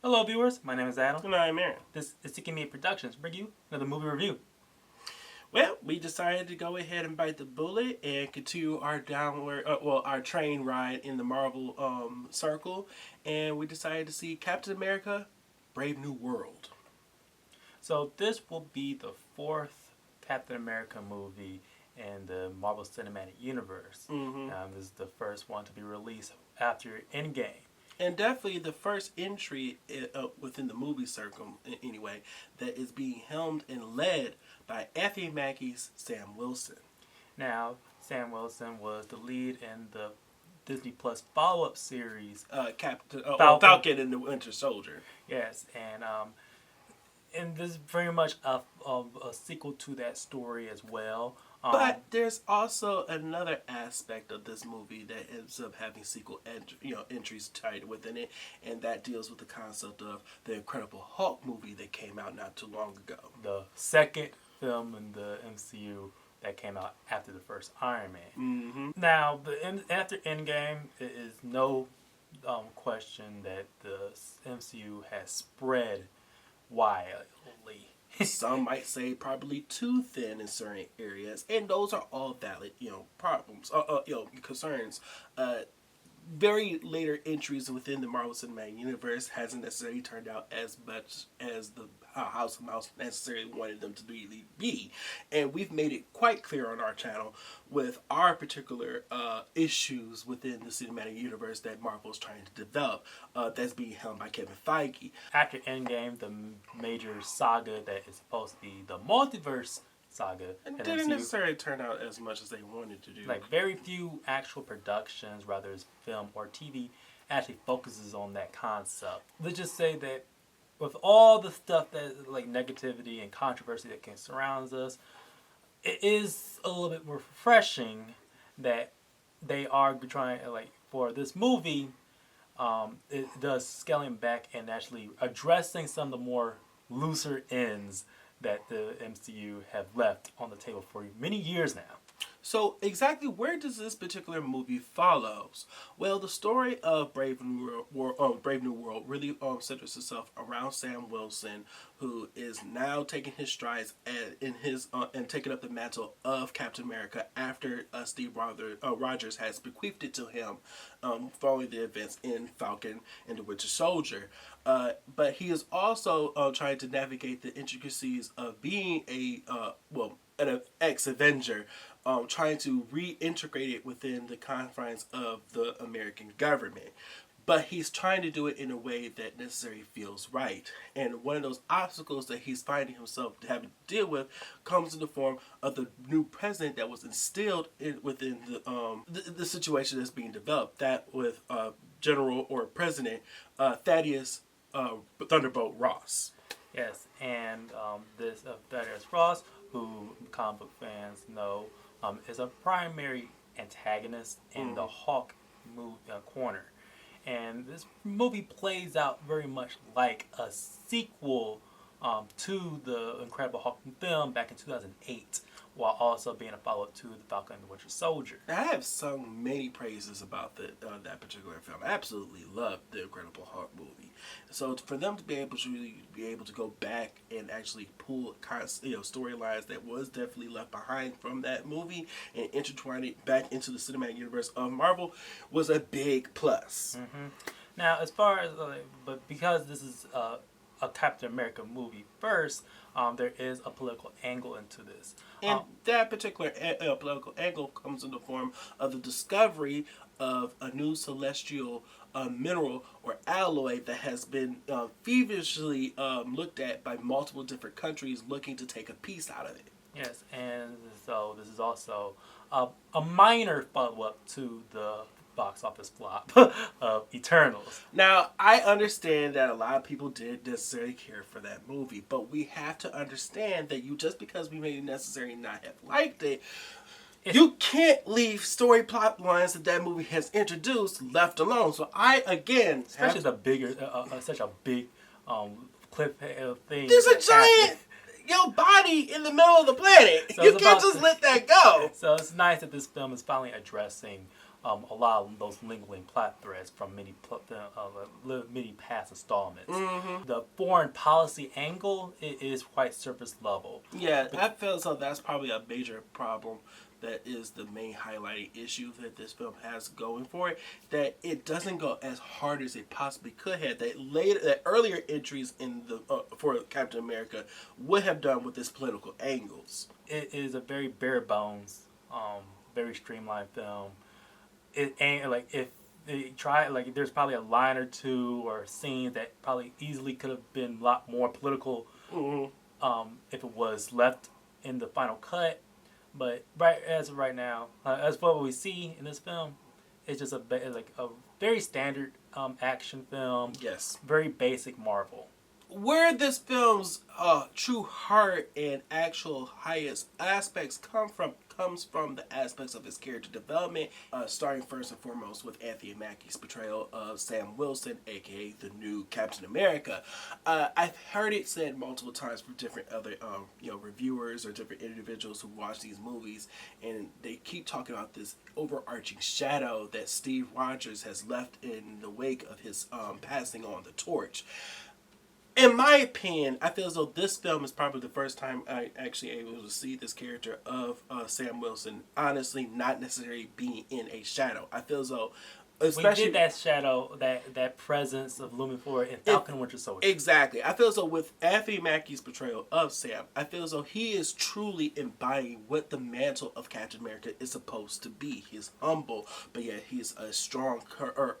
Hello viewers, my name is Adam. And I'm Aaron. This is Seeking Me Productions, bring you another movie review. Well, we decided to go ahead and bite the bullet and continue our our train ride in the Marvel circle, and we decided to see Captain America: Brave New World. So this will be the fourth Captain America movie in the Marvel Cinematic Universe. This is the first one to be released after Endgame. And definitely the first entry within the movie circle, anyway, that is being helmed and led by Anthony Mackie's Sam Wilson. Now, Sam Wilson was the lead in the Disney Plus follow-up series, Falcon and the Winter Soldier. Yes, and this is very much a sequel to that story as well. But there's also another aspect of this movie that ends up having sequel entries tied within it, and that deals with the concept of the Incredible Hulk movie that came out not too long ago. The second film in the MCU that came out after the first Iron Man. Now, after Endgame, it is no question that the MCU has spread wildly. Some might say probably too thin in certain areas, and those are all valid, problems, concerns. Very later entries within the Marvel Cinematic Universe hasn't necessarily turned out as much as the House of Mouse necessarily wanted them to be, and we've made it quite clear on our channel with our particular issues within the cinematic universe that Marvel is trying to develop. That's being helmed by Kevin Feige. After Endgame, the major saga that is supposed to be the multiverse saga, and didn't necessarily turn out as much as they wanted to do. Like, very few actual productions, whether it's film or TV, actually focuses on that concept. Let's just say that with all the stuff that, like, negativity and controversy that can surround us, it is a little bit more refreshing that they are trying, like, for this movie, it does scaling back and actually addressing some of the more looser ends that the MCU have left on the table for many years now. So exactly where does this particular movie follows? Well, the story of Brave New World really centers itself around Sam Wilson, who is now taking his strides and taking up the mantle of Captain America after Steve Rogers has bequeathed it to him following the events in Falcon and the Winter Soldier. But he is also trying to navigate the intricacies of being an ex-Avenger, trying to reintegrate it within the confines of the American government. But he's trying to do it in a way that necessarily feels right. And one of those obstacles that he's finding himself having to deal with comes in the form of the new president that was instilled within the situation that's being developed. That with General or President Thaddeus Thunderbolt Ross. Yes, and this Thaddeus Ross, who comic book fans know, is a primary antagonist in the Hulk corner. And this movie plays out very much like a sequel to the Incredible Hulk film back in 2008, while also being a follow-up to the Falcon and the Winter Soldier. I have sung many praises about that particular film. I absolutely loved the Incredible Hulk movie. So for them to be able to go back and actually pull storylines that was definitely left behind from that movie and intertwine it back into the cinematic universe of Marvel was a big plus. Now, as far as but because this is a Captain America movie first, there is a political angle into this. And that particular political angle comes in the form of the discovery of a new celestial mineral or alloy that has been feverishly looked at by multiple different countries looking to take a piece out of it. Yes, and so this is also a minor follow-up to the box office flop of Eternals. Now, I understand that a lot of people didn't necessarily care for that movie, but we have to understand that just because we may necessarily not have liked it, you can't leave story plot lines that movie has introduced left alone. So I, again... Especially such a big cliffhanger thing. There's a giant body in the middle of the planet. So you can't just let that go. So it's nice that this film is finally addressing a lot of those lingering plot threads from many past installments. Mm-hmm. The foreign policy angle is quite surface level. Yeah, I feel as though that's probably a major problem. That is the main highlighting issue that this film has going for it. That it doesn't go as hard as it possibly could have. That earlier entries in the for Captain America would have done with its political angles. It is a very bare bones, very streamlined film. It ain't like if they try like there's probably a line or two or a scene that probably easily could have been a lot more political, if it was left in the final cut. But as of right now, as what we see in this film, it's just a very standard action film. Yes. Very basic Marvel. Where this film's true heart and actual highest aspects comes from the aspects of his character development, starting first and foremost with Anthony Mackie's portrayal of Sam Wilson, aka the new Captain America. I've heard it said multiple times from different other reviewers or different individuals who watch these movies, and they keep talking about this overarching shadow that Steve Rogers has left in the wake of his passing on the torch. In my opinion, I feel as though this film is probably the first time I actually able to see this character of Sam Wilson, honestly, not necessarily being in a shadow. I feel as though, especially... We did that shadow, that presence of looming forward in Falcon and Winter Soldier. Exactly. I feel as though with Anthony Mackie's portrayal of Sam, I feel as though he is truly embodying what the mantle of Captain America is supposed to be. He's humble, but yet he's a strong,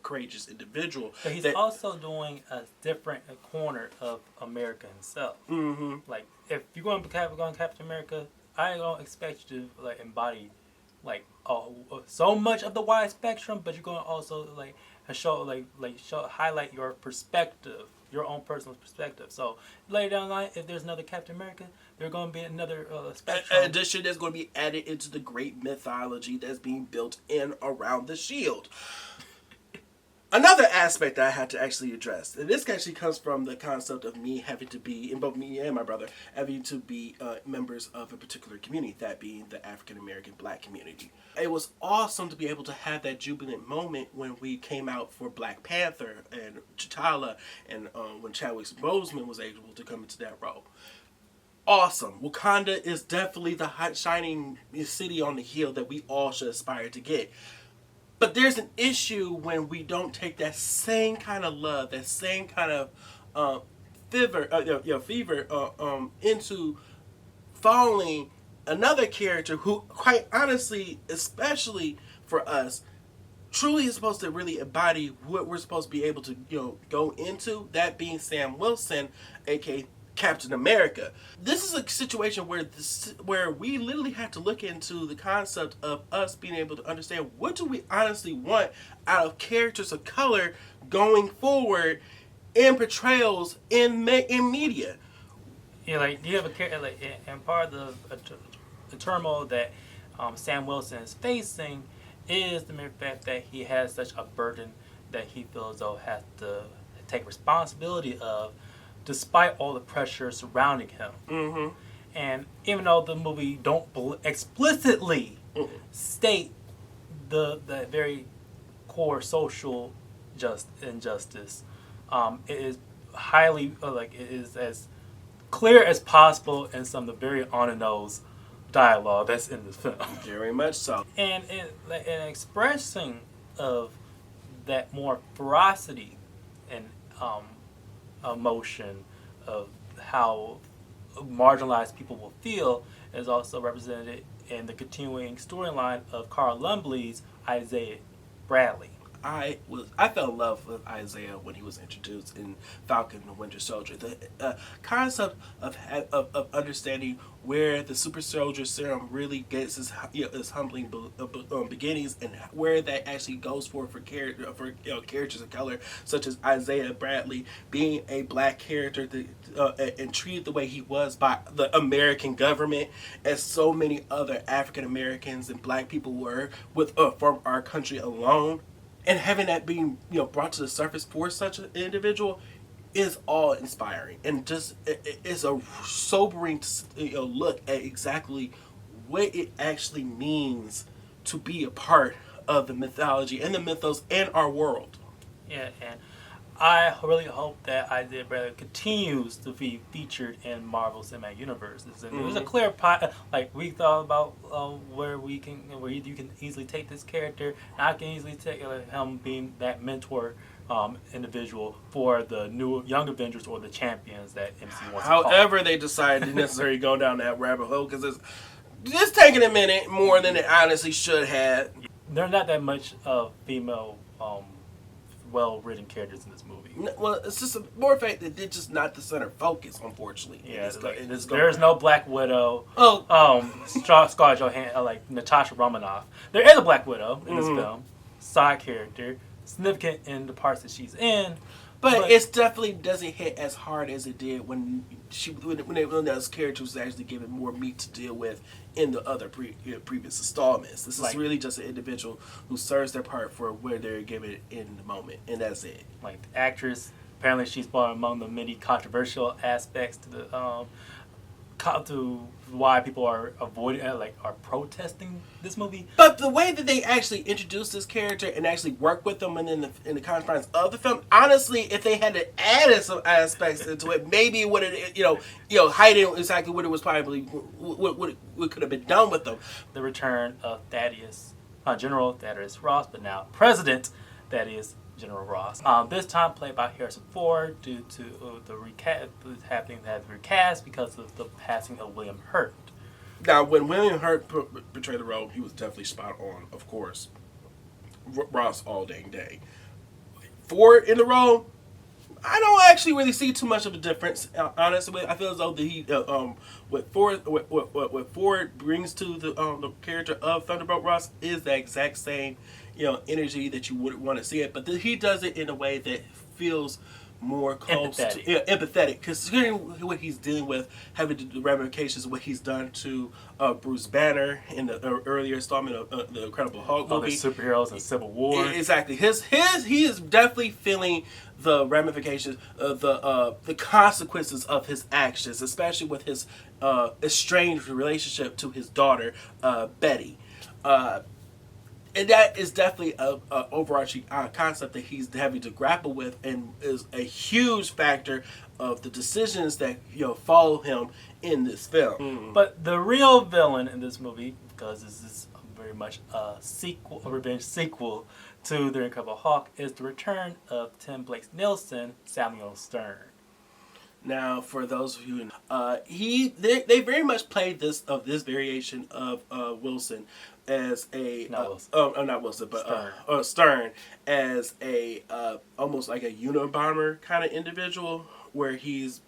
courageous individual. But he's also doing a different corner of America himself. Mm-hmm. Like, if you're going to Captain America, I don't expect you to embody so much of the wide spectrum, but you're going to also highlight your perspective, your own personal perspective. So later down the line, if there's another Captain America, there's going to be another spectrum. Addition that's going to be added into the great mythology that's being built in around the Shield. Another aspect that I had to actually address, and this actually comes from the concept of me having to be, and both me and my brother, having to be members of a particular community, that being the African American Black community. It was awesome to be able to have that jubilant moment when we came out for Black Panther and T'Challa, and when Chadwick Boseman was able to come into that role. Awesome. Wakanda is definitely the hot shining city on the hill that we all should aspire to get. But there's an issue when we don't take that same kind of love, that same kind of fever into following another character who, quite honestly, especially for us, truly is supposed to really embody what we're supposed to be able to go into. That being Sam Wilson, aka Captain America. This is a situation where we literally have to look into the concept of us being able to understand what do we honestly want out of characters of color going forward in portrayals in media. Yeah, you have a character, and part of the turmoil that Sam Wilson is facing is the mere fact that he has such a burden that he feels though has to take responsibility of, despite all the pressure surrounding him. Mm-hmm. And even though the movie don't explicitly state the very core social injustice, it is highly it is as clear as possible in some of the very on the nose dialogue that's in this film. Very much so. And in expressing of that more ferocity and emotion of how marginalized people will feel is also represented in the continuing storyline of Carl Lumbly's Isaiah Bradley. I fell in love with Isaiah when he was introduced in Falcon and Winter Soldier. The concept of understanding where the super soldier serum really gets its humbling beginnings, and where that actually goes for characters of color such as Isaiah Bradley being a black character and treated the way he was by the American government, as so many other African Americans and black people were from our country alone. And having that being brought to the surface for such an individual is all inspiring, and just it's a sobering look at exactly what it actually means to be a part of the mythology and the mythos and our world. Yeah, and I really hope that Isaiah Bradley continues to be featured in Marvel's cinematic universes. And there's a clear like we thought about where you can easily take this character. And I can easily take him being that mentor individual for the new Young Avengers or the Champions that MC wants to call. However, they decided to necessarily go down that rabbit hole because it's taking a minute more than it honestly should have. There's not that much female well-written characters in this movie. Well, it's just more fact that they're just not the center focus, unfortunately. Yeah, there's no Black Widow. Scarlett Johansson, like Natasha Romanoff. There is a Black Widow in this film, side character, significant in the parts that she's in. But it definitely doesn't hit as hard as it did when those characters was actually given more meat to deal with in the other previous installments. This is really just an individual who serves their part for where they're given in the moment, and that's it. Like the actress, apparently she's part among the many controversial aspects to the to why people are avoiding, are protesting this movie. But the way that they actually introduced this character and actually work with them and in the confines of the film, honestly, if they had to add some aspects into it, maybe it would have, hiding exactly what it was probably what could have been done with them. The return of General Thaddeus Ross, but now President Thaddeus General Ross. This time played by Harrison Ford due to the recast because of the passing of William Hurt. Now, when William Hurt portrayed the role, he was definitely spot on, of course. Ross all dang day. Ford in the role, I don't actually really see too much of a difference. Honestly, I feel as though what Ford brings to the character of Thunderbolt Ross is the exact same energy that you would want to see it, but he does it in a way that feels more close empathetic, considering what he's dealing with, having the ramifications of what he's done to Bruce Banner in the earlier installment of the Incredible Hulk movie. Other superheroes in Civil War. Exactly. He is definitely feeling the ramifications of the consequences of his actions, especially with his estranged relationship to his daughter, Betty. And that is definitely a overarching concept that he's having to grapple with, and is a huge factor of the decisions that follow him in this film. But the real villain in this movie, because this is very much a revenge sequel to The Incredible Hulk, is the return of Tim Blake's Nelson, Samuel Stern. Now, for those of you, they very much played this variation of Wilson as a not Wilson, but Stern as a almost like a Unabomber kind of individual, where he's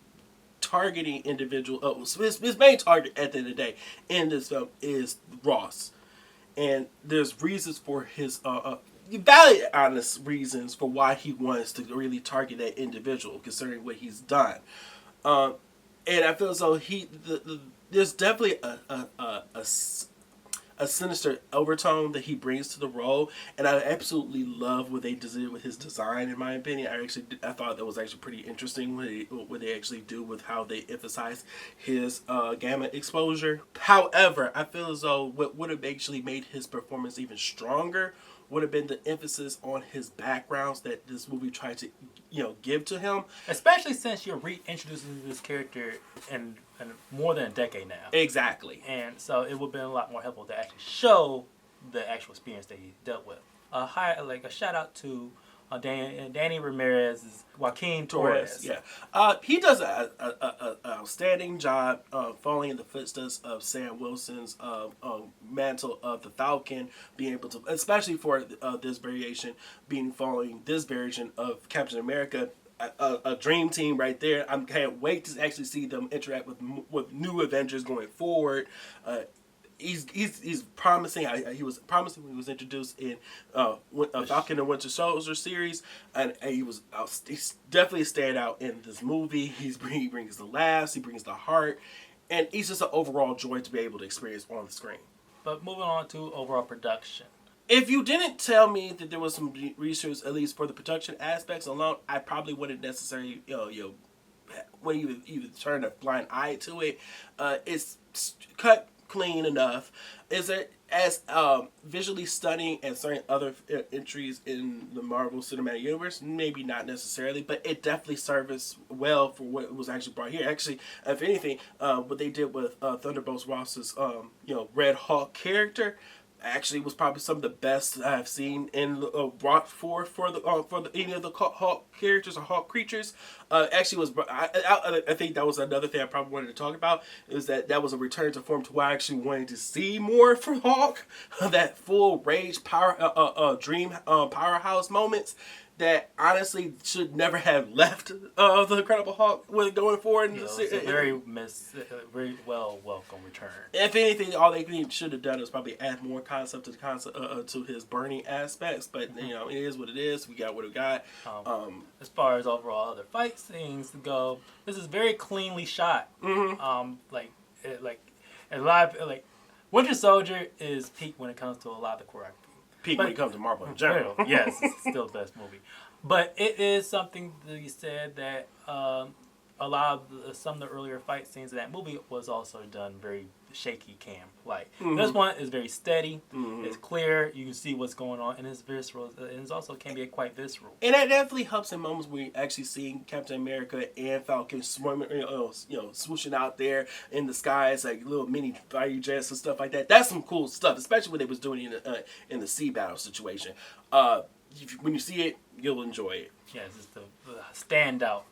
targeting his main target at the end of the day in this film is Ross, and there's reasons for his valid, honest reasons for why he wants to really target that individual, considering what he's done. And I feel as though there's definitely a sinister overtone that he brings to the role, and I absolutely love what they did with his design. In my opinion, I thought that was actually pretty interesting what they actually do with how they emphasize his gamma exposure. However, I feel as though what would have actually made his performance even stronger would have been the emphasis on his backgrounds that this movie tried to give to him, especially since you're reintroducing this character in more than a decade now. Exactly. And so it would have been a lot more helpful to actually show the actual experience that he dealt with. A shout out to Danny Ramirez's Joaquin Torres. Yeah, he does an outstanding job following in the footsteps of Sam Wilson's mantle of the Falcon, being able to, especially for this variation, following this version of Captain America. A dream team right there. I can't wait to actually see them interact with new Avengers going forward. He's promising. He was promising when he was introduced in Falcon and Winter Soldier series, and he's definitely a standout in this movie. He brings the laughs, he brings the heart, and he's just an overall joy to be able to experience on the screen. But moving on to overall production. If you didn't tell me that there was some research, at least for the production aspects alone, I probably wouldn't necessarily, when you even turn a blind eye to it. It's cut clean enough. Is it as visually stunning as certain other entries in the Marvel Cinematic Universe? Maybe not necessarily, but it definitely serves well for what was actually brought here. Actually, if anything, what they did with Thunderbolt Ross's Red Hawk character actually was probably some of the best I've seen in brought forth for the any of the Hawk characters or Hawk creatures. Actually, was I think that was another thing I probably wanted to talk about, is that was a return to form to where I actually wanted to see more from Hawk, that full rage power dream powerhouse moments that honestly should never have left the Incredible Hulk with going forward. It's a very well welcome return. If anything, all they should have done is probably add more concept to the concept to his burning aspects. But it is what it is. We got what we got. As far as overall other fight scenes go, this is very cleanly shot. Like a lot of, Winter Soldier is peak when it comes to a lot of the choreography. When it comes to Marvel in general. Yes, it's still the best movie. But it is something that you said that a lot of some of the earlier fight scenes in that movie was also done very shaky cam. This one is very steady. It's clear. You can see what's going on, and it's visceral. And it also can be quite visceral. And that definitely helps in moments where you actually see Captain America and Falcon swimming, swooshing out there in the skies like little mini fighter jets and stuff like that. That's some cool stuff, especially when they was doing it in the sea battle situation. When you see it, you'll enjoy it. Yes, it's the standout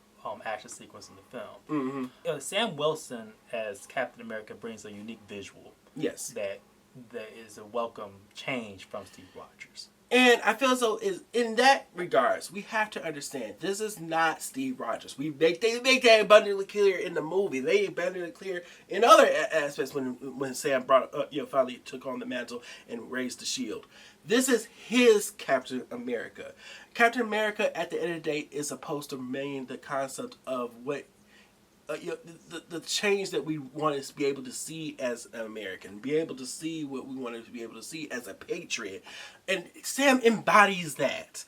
action sequence in the film. Sam Wilson as Captain America brings a unique visual. Yes, that is a welcome change from Steve Rogers. And I feel as though in that regards, we have to understand this is not Steve Rogers. They make that abundantly clear in the movie. They abundantly clear in other aspects when Sam finally took on the mantle and raised the shield. This is his Captain America. Captain America, at the end of the day, is supposed to remain the concept of what the change that we want to be able to see as an American, be able to see what we wanted to be able to see as a patriot. And Sam embodies that,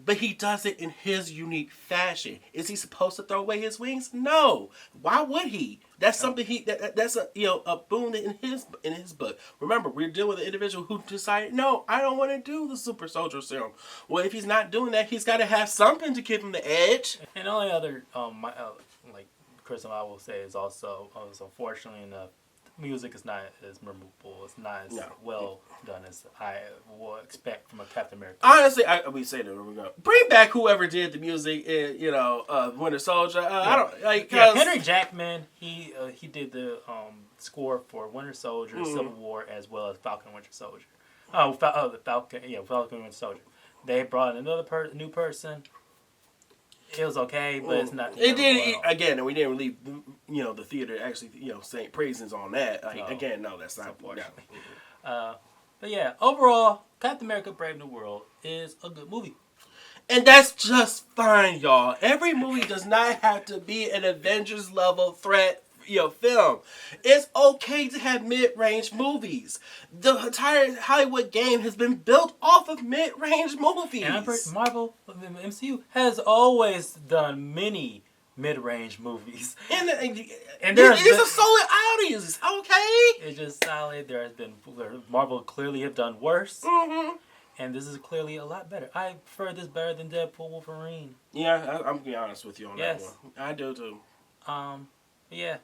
but he does it in his unique fashion. Is he supposed to throw away his wings? No. Why would he? That's something that's a boon in his book. Remember, we're dealing with an individual who decided, no, I don't want to do the super soldier serum. Well, if he's not doing that, he's got to have something to give him the edge. And the only other criticism I will say is also, unfortunately enough, music is not as memorable. It's not as well done as I will expect from a Captain America. Honestly, we say that we're gonna bring back whoever did the music in Winter Soldier. I don't like. Henry Jackman. He did the score for Winter Soldier, Civil War, as well as Falcon and Winter Soldier. The Falcon and Winter Soldier. They brought in another new person. It was okay, but it's not. It did again, and we didn't leave the theater actually saying praises on that. Again, no, that's not. But yeah, overall, Captain America: Brave New World is a good movie, and that's just fine, y'all. Every movie does not have to be an Avengers level threat. Film. It's okay to have mid-range movies. The entire Hollywood game has been built off of mid-range movies. And Marvel, the MCU, has always done many mid-range movies. And it's a solid audience, okay? It's just solid. There has been Marvel clearly have done worse. And this is clearly a lot better. I prefer this better than Deadpool Wolverine. Yeah, I'm gonna be honest with you on that one. I do too. Yeah.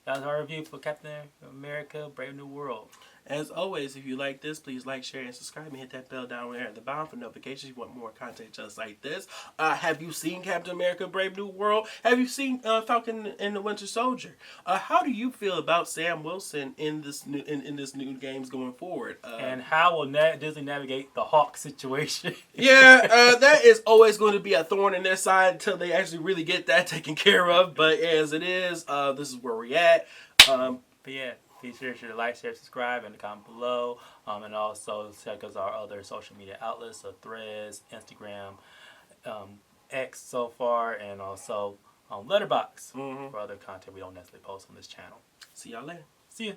That's our review for Captain America: Brave New World. As always, if you like this, please like, share, and subscribe, and hit that bell down there at the bottom for notifications. You want more content just like this. Have you seen Captain America: Brave New World? Have you seen Falcon and the Winter Soldier? How do you feel about Sam Wilson in this new games going forward? And how will Disney navigate the Hawk situation? That is always going to be a thorn in their side until they actually really get that taken care of. But as it is, this is where we're at. But yeah. Be sure to like, share, subscribe, and comment below. And also check us our other social media outlets, so Threads, Instagram, X so far, and also Letterboxd for other content we don't necessarily post on this channel. See y'all later. See ya.